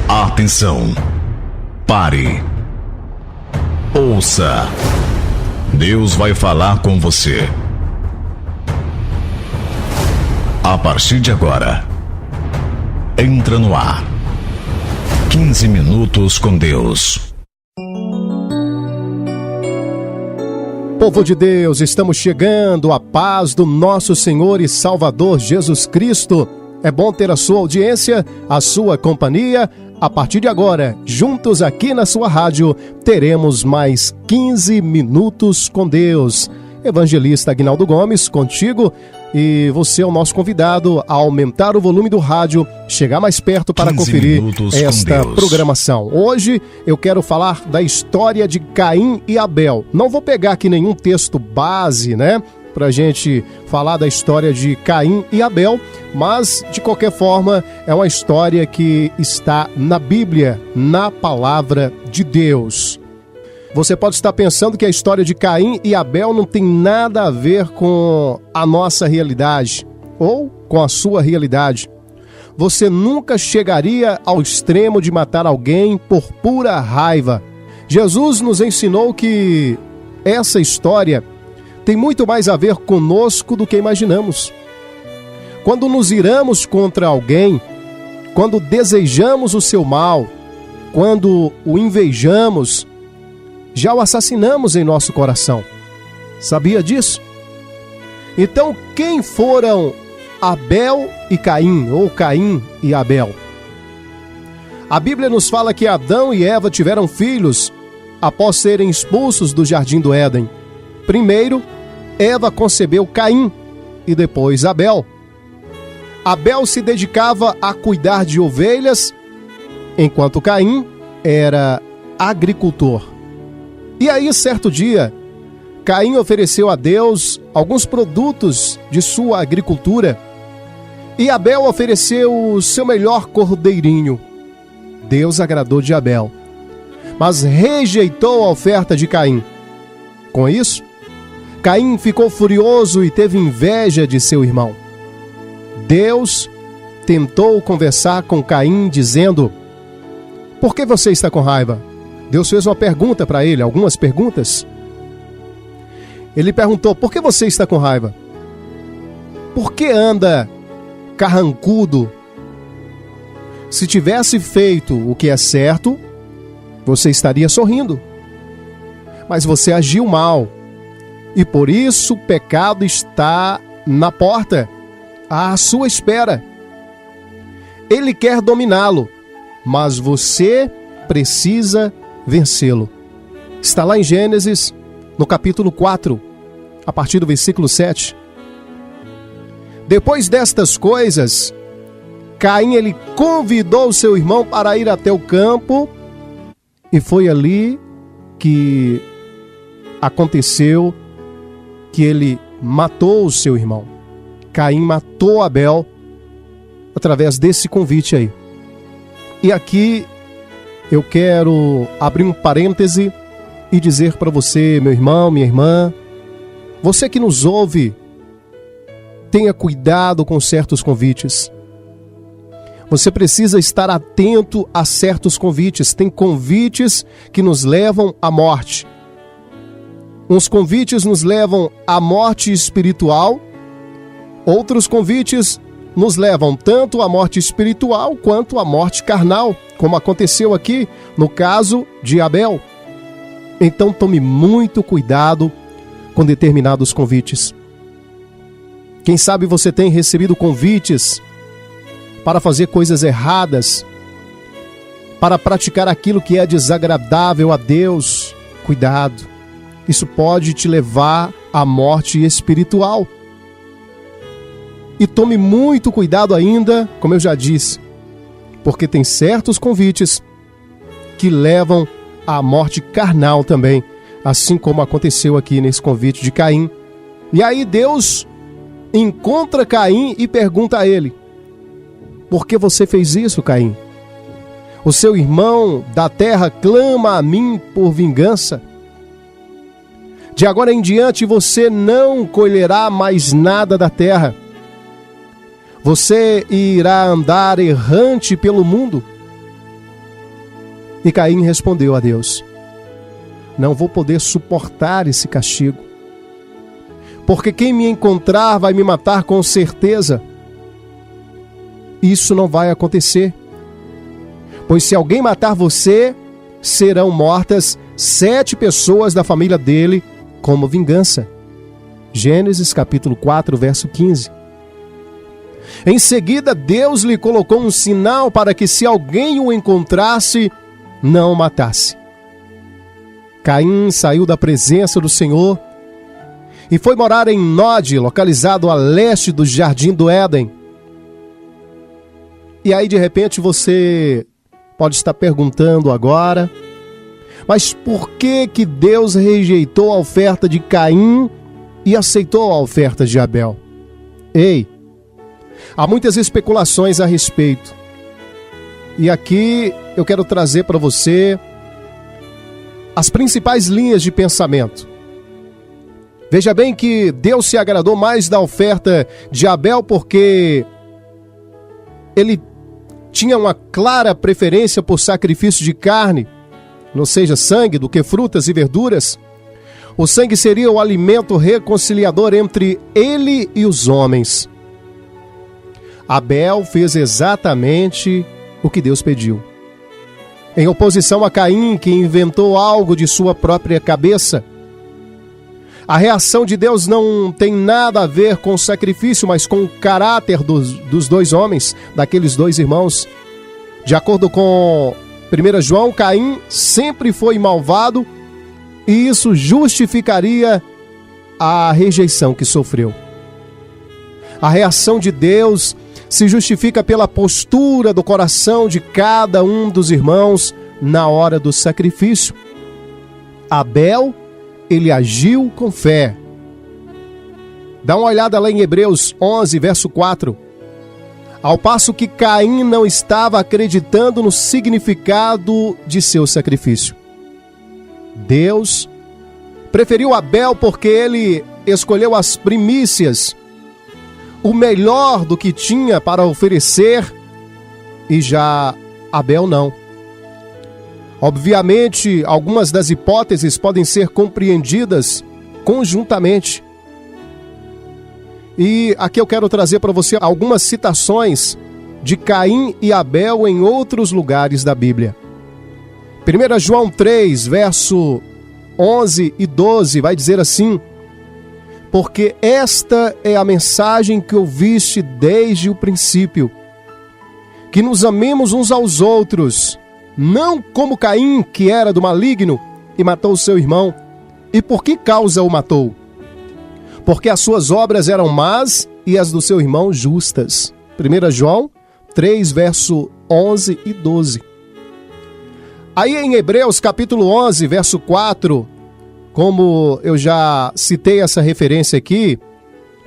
Atenção! Pare! Ouça! Deus vai falar com você. A partir de agora, entra no ar. 15 minutos com Deus. Povo de Deus, estamos chegando à paz do nosso Senhor e Salvador Jesus Cristo. É bom ter a sua audiência, a sua companhia. A partir de agora, juntos aqui na sua rádio, teremos mais 15 minutos com Deus. Evangelista Aguinaldo Gomes, contigo, e você é o nosso convidado a aumentar o volume do rádio, chegar mais perto para conferir esta programação. Hoje eu quero falar da história de Caim e Abel. Não vou pegar aqui nenhum texto base, pra gente falar da história de Caim e Abel, mas de qualquer forma é uma história que está na Bíblia, na palavra de Deus. Você pode estar pensando que a história de Caim e Abel não tem nada a ver com a nossa realidade ou com a sua realidade. Você nunca chegaria ao extremo de matar alguém por pura raiva. Jesus nos ensinou que essa história tem muito mais a ver conosco do que imaginamos. Quando nos iramos contra alguém, quando desejamos o seu mal, quando o invejamos, já o assassinamos em nosso coração. Sabia disso? Então, quem foram Abel e Caim, ou Caim e Abel? A Bíblia nos fala que Adão e Eva tiveram filhos após serem expulsos do Jardim do Éden. Primeiro, Eva concebeu Caim e depois Abel. Abel se dedicava a cuidar de ovelhas, enquanto Caim era agricultor. E aí, certo dia, Caim ofereceu a Deus alguns produtos de sua agricultura e Abel ofereceu o seu melhor cordeirinho. Deus agradou de Abel, mas rejeitou a oferta de Caim. Com isso, Caim ficou furioso e teve inveja de seu irmão. Deus tentou conversar com Caim, dizendo: "Por que você está com raiva?" Deus fez uma pergunta para ele, algumas perguntas. Ele perguntou: "Por que você está com raiva? Por que anda carrancudo? Se tivesse feito o que é certo, você estaria sorrindo. Mas você agiu mal. E por isso o pecado está na porta, à sua espera. Ele quer dominá-lo, mas você precisa vencê-lo." Está lá em Gênesis, no capítulo 4, a partir do versículo 7. Depois destas coisas, Caim ele convidou seu irmão para ir até o campo, e foi ali que aconteceu que ele matou o seu irmão. Caim matou Abel através desse convite aí. E aqui eu quero abrir um parêntese e dizer para você, meu irmão, minha irmã, você que nos ouve, tenha cuidado com certos convites. Você precisa estar atento a certos convites. Tem convites que nos levam à morte. Uns convites nos levam à morte espiritual, outros convites nos levam tanto à morte espiritual quanto à morte carnal, como aconteceu aqui no caso de Abel. Então tome muito cuidado com determinados convites. Quem sabe você tem recebido convites para fazer coisas erradas, para praticar aquilo que é desagradável a Deus. Cuidado. Isso pode te levar à morte espiritual. E tome muito cuidado ainda, como eu já disse, porque tem certos convites que levam à morte carnal também, assim como aconteceu aqui nesse convite de Caim. E aí Deus encontra Caim e pergunta a ele: "Por que você fez isso, Caim? O seu irmão da terra clama a mim por vingança. De agora em diante você não colherá mais nada da terra. Você irá andar errante pelo mundo. E Caim respondeu a Deus: não vou poder suportar esse castigo, porque quem me encontrar vai me matar com certeza. Isso não vai acontecer, pois se alguém matar você, serão mortas 7 pessoas da família dele como vingança. Gênesis capítulo 4, verso 15. Em seguida, Deus lhe colocou um sinal para que, se alguém o encontrasse, não o matasse. Caim saiu da presença do Senhor e foi morar em Nod, localizado a leste do Jardim do Éden. E aí, de repente, você pode estar perguntando agora: mas por que Deus rejeitou a oferta de Caim e aceitou a oferta de Abel? Ei, há muitas especulações a respeito. E aqui eu quero trazer para você as principais linhas de pensamento. Veja bem que Deus se agradou mais da oferta de Abel porque ele tinha uma clara preferência por sacrifício de carne, ou seja, sangue, do que frutas e verduras. O sangue seria o alimento reconciliador entre ele e os homens. Abel fez exatamente o que Deus pediu. Em oposição a Caim, que inventou algo de sua própria cabeça. A reação de Deus não tem nada a ver com o sacrifício, mas com o caráter dos dois homens, daqueles dois irmãos. De acordo com 1 João, Caim sempre foi malvado e isso justificaria a rejeição que sofreu. A reação de Deus se justifica pela postura do coração de cada um dos irmãos na hora do sacrifício. Abel, ele agiu com fé. Dá uma olhada lá em Hebreus 11, verso 4. Ao passo que Caim não estava acreditando no significado de seu sacrifício. Deus preferiu Abel porque ele escolheu as primícias, o melhor do que tinha para oferecer, e já Abel não. Obviamente, algumas das hipóteses podem ser compreendidas conjuntamente. E aqui eu quero trazer para você algumas citações de Caim e Abel em outros lugares da Bíblia. 1 João 3, verso 11 e 12, vai dizer assim: porque esta é a mensagem que ouviste desde o princípio, que nos amemos uns aos outros, não como Caim, que era do maligno e matou o seu irmão. E por que causa o matou? Porque as suas obras eram más e as do seu irmão justas. 1 João 3, verso 11 e 12. Aí em Hebreus capítulo 11, verso 4, como eu já citei essa referência aqui,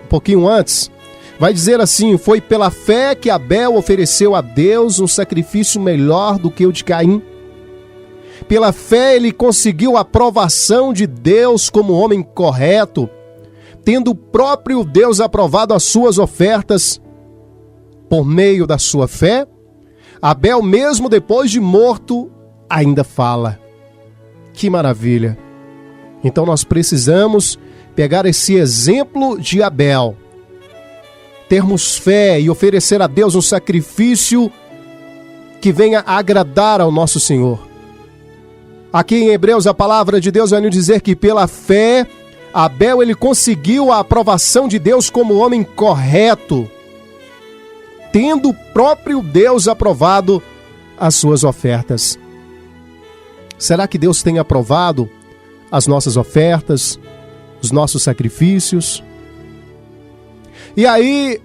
um pouquinho antes, vai dizer assim: foi pela fé que Abel ofereceu a Deus um sacrifício melhor do que o de Caim. Pela fé ele conseguiu a aprovação de Deus como homem correto, tendo o próprio Deus aprovado as suas ofertas. Por meio da sua fé, Abel, mesmo depois de morto, ainda fala. Que maravilha! Então nós precisamos pegar esse exemplo de Abel, termos fé e oferecer a Deus um sacrifício que venha agradar ao nosso Senhor. Aqui em Hebreus a palavra de Deus vai nos dizer que pela fé Abel ele conseguiu a aprovação de Deus como homem correto, tendo o próprio Deus aprovado as suas ofertas. Será que Deus tem aprovado as nossas ofertas, os nossos sacrifícios? E aí,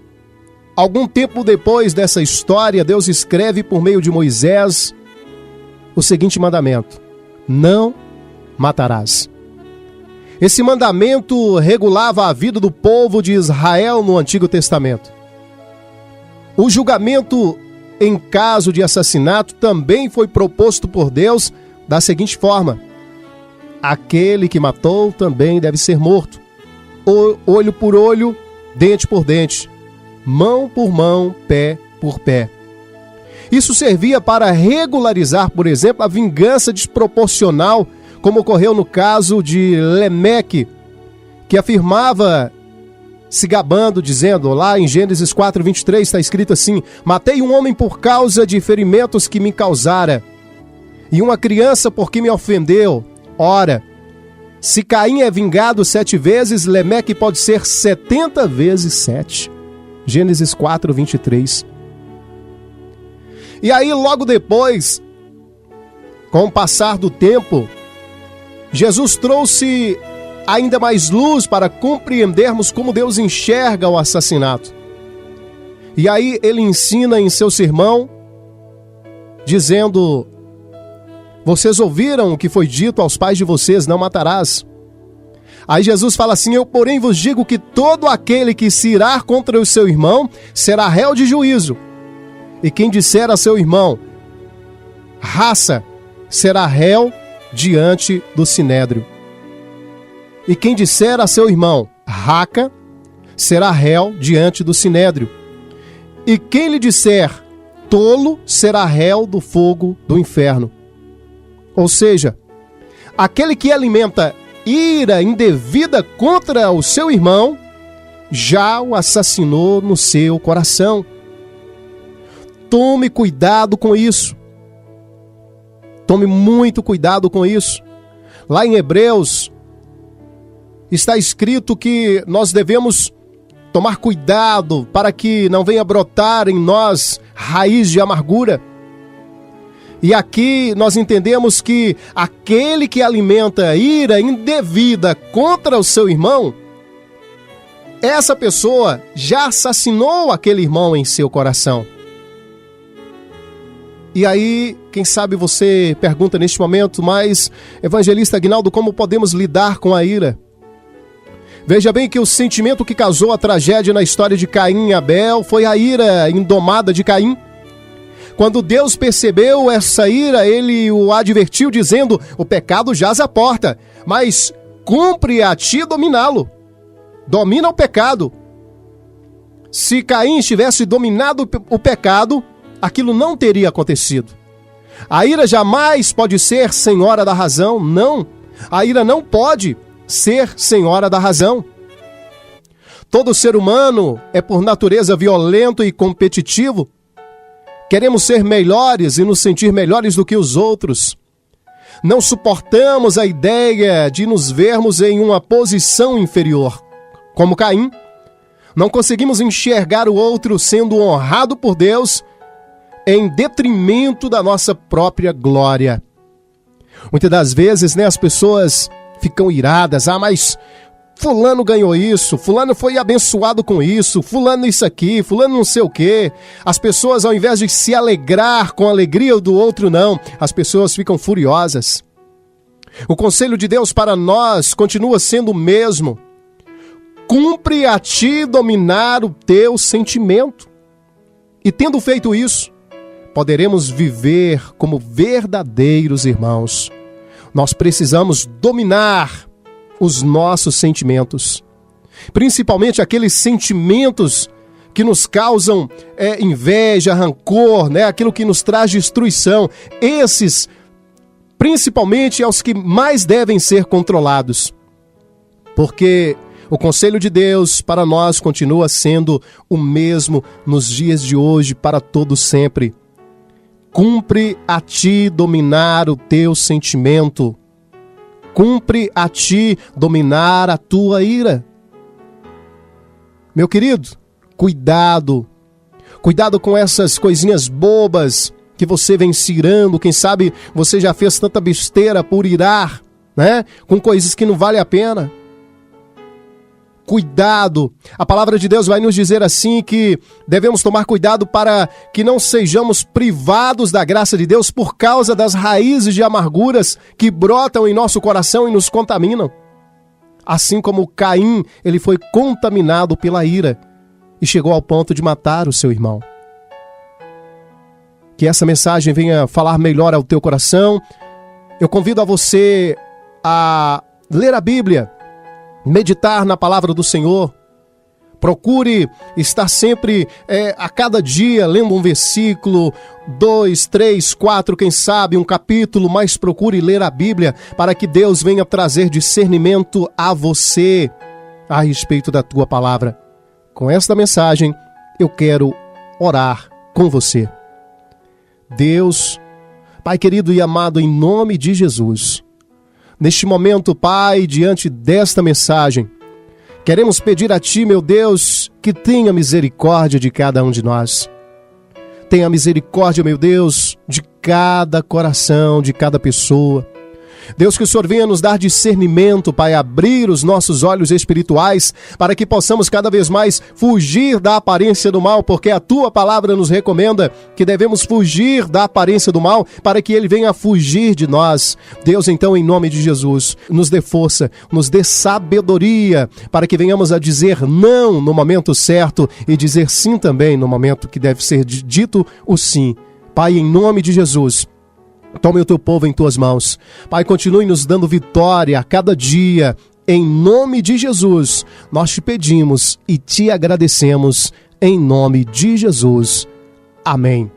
algum tempo depois dessa história, Deus escreve por meio de Moisés o seguinte mandamento: não matarás. Esse mandamento regulava a vida do povo de Israel no Antigo Testamento. O julgamento em caso de assassinato também foi proposto por Deus da seguinte forma: aquele que matou também deve ser morto. Olho por olho, dente por dente, mão por mão, pé por pé. Isso servia para regularizar, por exemplo, a vingança desproporcional, como ocorreu no caso de Lemeque, que afirmava, se gabando, dizendo, lá em Gênesis 4:23 está escrito assim: matei um homem por causa de ferimentos que me causara, e uma criança porque me ofendeu. Ora, se Caim é vingado 7 vezes, Lemeque pode ser 70 vezes 7. Gênesis 4:23. E aí, logo depois, com o passar do tempo, Jesus trouxe ainda mais luz para compreendermos como Deus enxerga o assassinato. E aí ele ensina em seu sermão, dizendo: vocês ouviram o que foi dito aos pais de vocês, não matarás. Aí Jesus fala assim: eu porém vos digo que todo aquele que se irar contra o seu irmão será réu de juízo. E quem disser a seu irmão, raça, será réu diante do sinédrio. E quem disser a seu irmão, raca, será réu diante do sinédrio. E quem lhe disser, tolo, será réu do fogo do inferno. Ou seja, aquele que alimenta ira indevida contra o seu irmão, já o assassinou no seu coração. Tome cuidado com isso. Tome muito cuidado com isso. Lá em Hebreus, está escrito que nós devemos tomar cuidado para que não venha brotar em nós raiz de amargura. E aqui nós entendemos que aquele que alimenta ira indevida contra o seu irmão, essa pessoa já assassinou aquele irmão em seu coração. E aí, quem sabe você pergunta neste momento, mas, evangelista Aguinaldo, como podemos lidar com a ira? Veja bem que o sentimento que causou a tragédia na história de Caim e Abel foi a ira indomada de Caim. Quando Deus percebeu essa ira, ele o advertiu dizendo: o pecado jaz à porta, mas cumpre a ti dominá-lo. Domina o pecado. Se Caim tivesse dominado o pecado, aquilo não teria acontecido. A ira jamais pode ser senhora da razão, não. A ira não pode ser senhora da razão. Todo ser humano é por natureza violento e competitivo. Queremos ser melhores e nos sentir melhores do que os outros. Não suportamos a ideia de nos vermos em uma posição inferior. Como Caim, não conseguimos enxergar o outro sendo honrado por Deus em detrimento da nossa própria glória. Muitas das vezes, as pessoas ficam iradas. Mas fulano ganhou isso, fulano foi abençoado com isso, fulano isso aqui, fulano não sei o quê. As pessoas, ao invés de se alegrar com a alegria do outro, não. As pessoas ficam furiosas. O conselho de Deus para nós continua sendo o mesmo. Cumpre a ti dominar o teu sentimento. E tendo feito isso, poderemos viver como verdadeiros irmãos. Nós precisamos dominar os nossos sentimentos, principalmente aqueles sentimentos que nos causam inveja, rancor, aquilo que nos traz destruição. Esses, principalmente, é os que mais devem ser controlados, porque o conselho de Deus para nós continua sendo o mesmo nos dias de hoje, para todo sempre. Cumpre a ti dominar o teu sentimento. Cumpre a ti dominar a tua ira. Meu querido, cuidado. Cuidado com essas coisinhas bobas que você vem se irando. Quem sabe você já fez tanta besteira por irar, com coisas que não valem a pena. Cuidado. A palavra de Deus vai nos dizer assim que devemos tomar cuidado para que não sejamos privados da graça de Deus por causa das raízes de amarguras que brotam em nosso coração e nos contaminam. Assim como Caim, ele foi contaminado pela ira e chegou ao ponto de matar o seu irmão. Que essa mensagem venha falar melhor ao teu coração. Eu convido a você a ler a Bíblia, meditar na palavra do Senhor, Procure estar sempre, a cada dia, lendo um versículo, 2, 3, 4, quem sabe, um capítulo, mas procure ler a Bíblia para que Deus venha trazer discernimento a você a respeito da tua palavra. Com esta mensagem, eu quero orar com você. Deus, Pai querido e amado, em nome de Jesus, neste momento, Pai, diante desta mensagem, queremos pedir a Ti, meu Deus, que tenha misericórdia de cada um de nós. Tenha misericórdia, meu Deus, de cada coração, de cada pessoa. Deus, que o Senhor venha nos dar discernimento, Pai, abrir os nossos olhos espirituais para que possamos cada vez mais fugir da aparência do mal, porque a Tua palavra nos recomenda que devemos fugir da aparência do mal para que ele venha a fugir de nós. Deus, então, em nome de Jesus, nos dê força, nos dê sabedoria para que venhamos a dizer não no momento certo e dizer sim também no momento que deve ser dito o sim. Pai, em nome de Jesus, tome o teu povo em tuas mãos. Pai, continue nos dando vitória a cada dia. Em nome de Jesus, nós te pedimos e te agradecemos. Em nome de Jesus. Amém.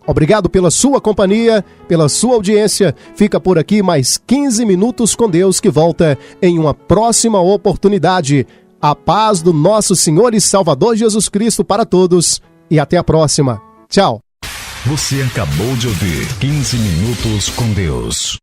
Obrigado pela sua companhia, pela sua audiência. Fica por aqui mais 15 minutos com Deus, que volta em uma próxima oportunidade. A paz do nosso Senhor e Salvador Jesus Cristo para todos e até a próxima. Tchau. Você acabou de ouvir 15 minutos com Deus.